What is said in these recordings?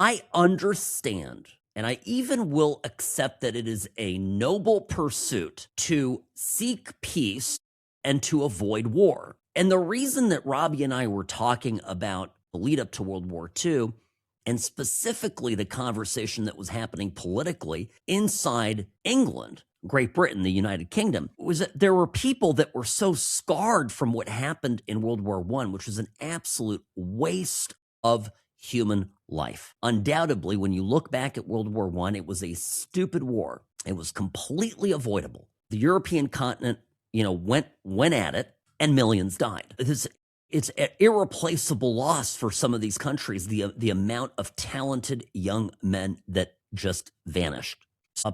I understand, and I even will accept that it is a noble pursuit to seek peace and to avoid war. And the reason that Robbie and I were talking about the lead up to World War II, and specifically the conversation that was happening politically inside England, Great Britain, the United Kingdom, was that there were people that were so scarred from what happened in World War I, which was an absolute waste of human life. Undoubtedly, when you look back at World War I, it was a stupid war. It was completely avoidable. The European continent, went at it, and millions died. It's an irreplaceable loss for some of these countries, the amount of talented young men that just vanished.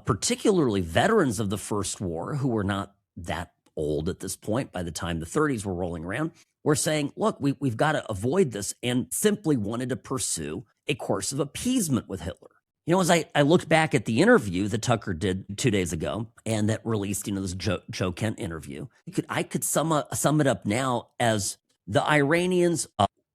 Particularly veterans of the First War, who were not that old at this point by the time the 30s were rolling around, were saying, look, we've got to avoid this, and simply wanted to pursue a course of appeasement with Hitler. As I looked back at the interview that Tucker did 2 days ago, and that released, this Joe Kent interview, I could sum it up now as the Iranians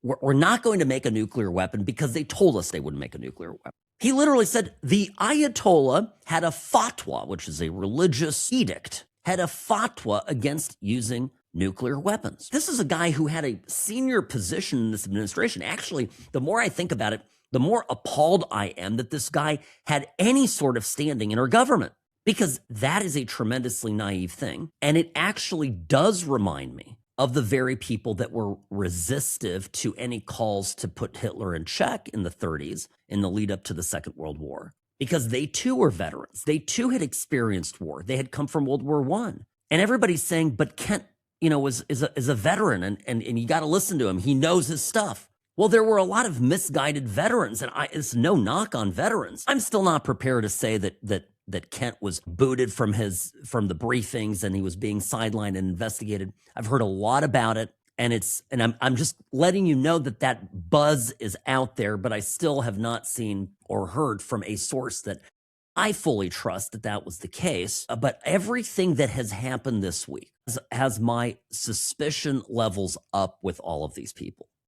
were not going to make a nuclear weapon because they told us they wouldn't make a nuclear weapon. He literally said the Ayatollah had a fatwa, which is a religious edict, had a fatwa against using nuclear weapons. This is a guy who had a senior position in this administration. Actually, the more I think about it, the more appalled I am that this guy had any sort of standing in our government, because that is a tremendously naive thing. And it actually does remind me of the very people that were resistive to any calls to put Hitler in check in the 30s in the lead up to the Second World War, because they too were veterans. They too had experienced war. They had come from World War I. And everybody's saying, but Kent, is a veteran, and you got to listen to him. He knows his stuff. Well, there were a lot of misguided veterans, and it's no knock on veterans. I'm still not prepared to say that Kent was booted from the briefings and he was being sidelined and investigated. I've heard a lot about it, and I'm just letting you know that buzz is out there, but I still have not seen or heard from a source that I fully trust that was the case. But everything that has happened this week has my suspicion levels up with all of these people.